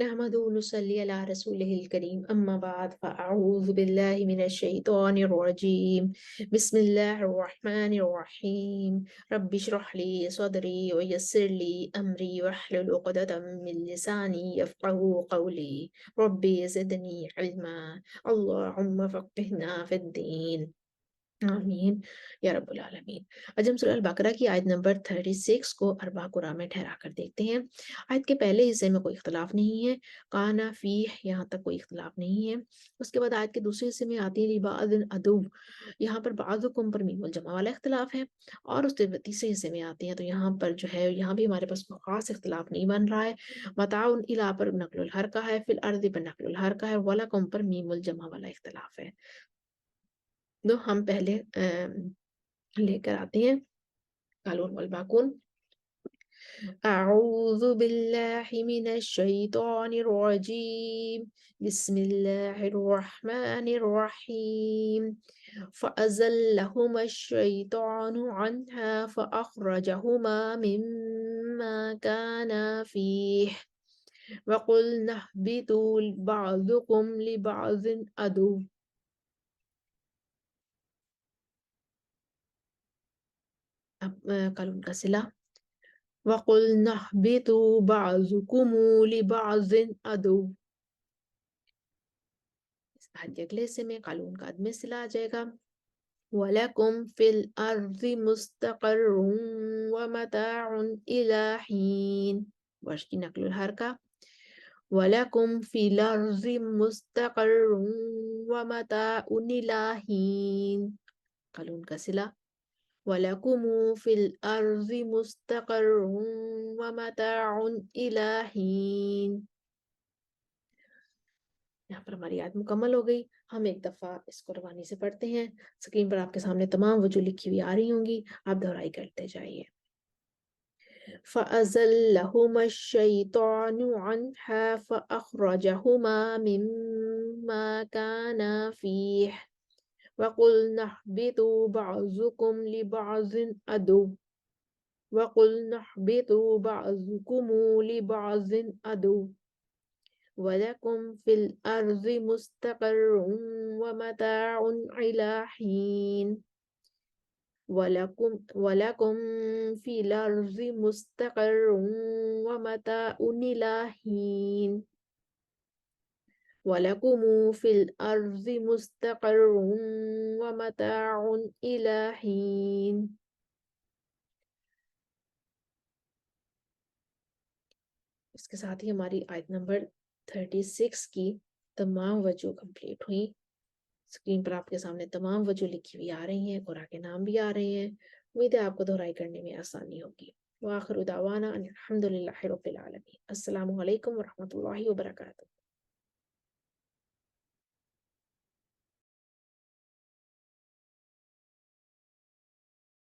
نحمد ونصلي على رسوله الكريم أما بعد فأعوذ بالله من الشيطان الرجيم بسم الله الرحمن الرحيم رب اشرح لي صدري ويسر لي أمري واحلل عقدة من لساني يفقهوا قولي ربي زدني علما اللهم فقهنا في الدين आमीन या रब्बुल आलमीन। आज हम सूरह अल बकरा की आयत नंबर 36 को अरबा कुरान में ठहरा कर देखते हैं। आयत के पहले हिस्से में कोई इख्तलाफ नहीं है, काना फी यहाँ तक कोई इख्तलाफ नहीं है। उसके बाद आयत के दूसरे हिस्से में आती है लिबादिन अदुव, यहाँ पर बाज़ुकुम पर मीमुल जमा वाला इख्तलाफ है। और उसके तीसरे हिस्से में आती हैं तो यहाँ पर जो है यहाँ भी हमारे पास कोई खास इख्तलाफ नहीं बन रहा है। मताउन इला पर नक्लुल हरका है, फिल अर्द पर नक्लुल हरका है, वलकुम पर मीमुल जमा वाला इख्तलाफ है। तो हम पहले लेकर आते हैं कालून वल बाकुन। أعوذ بالله من الشيطان الرجيم بسم الله الرحمن الرحيم فأزلهما الشيطان عنها فأخرجهما مما كانا فيه وقلنا اهبطوا بعضكم لبعض عدو कालून का सिला वक़ुल्ना ihबितू बअज़ुकुम लिबअज़ अदु। इस आयत के अगले हिस्से में कालून का अदम सिला आ जाएगा। वलकुम फिल अर्ज़ि मुस्तक़र्रुन व मताउन इला हीन। वर्ष की नक्लुल हरका वलकुम फिल अर्ज़ि मुस्तक़र्रुन व मताउन इला हीन। कालून का सिला वलकुमु फिल अर्ज़ि मुस्तक़र्रुन व मताउन इला हीन। यहाँ पर हमारी याद मुकम्मल हो गई। हम एक दफ़ा इसको रवानी से पढ़ते हैं। स्क्रीन पर आपके सामने तमाम वजह लिखी हुई आ रही होंगी, आप दोहराई करते जाइए। فأزلهما الشيطان عنها فأخرجهما مما كانا فيه وقلنا اهبطوا بعضكم لبعض عدو وقلنا اهبطوا بعضكم لبعض عدو ولكم في الأرض مستقر ومتاع إلى حين ولكم في الأرض مستقر ومتاع إلى حين ولكم في الأرض مستقر ومتاع إلى حين। इसके साथ ही हमारी आयत नंबर 36 की तमाम वजह कंप्लीट हुई। स्क्रीन पर आपके सामने तमाम वजह लिखी हुई आ रही हैं, कुरान के नाम भी आ रहे हैं। उम्मीद है आपको दोहराई करने में आसानी होगी। व आखिरु दावाना अनिल हम्दुलिल्लाहि रब्बिल आलमीन। अस्सलामु अलैकुम व रहमतुल्लाहि व बरकातुहू।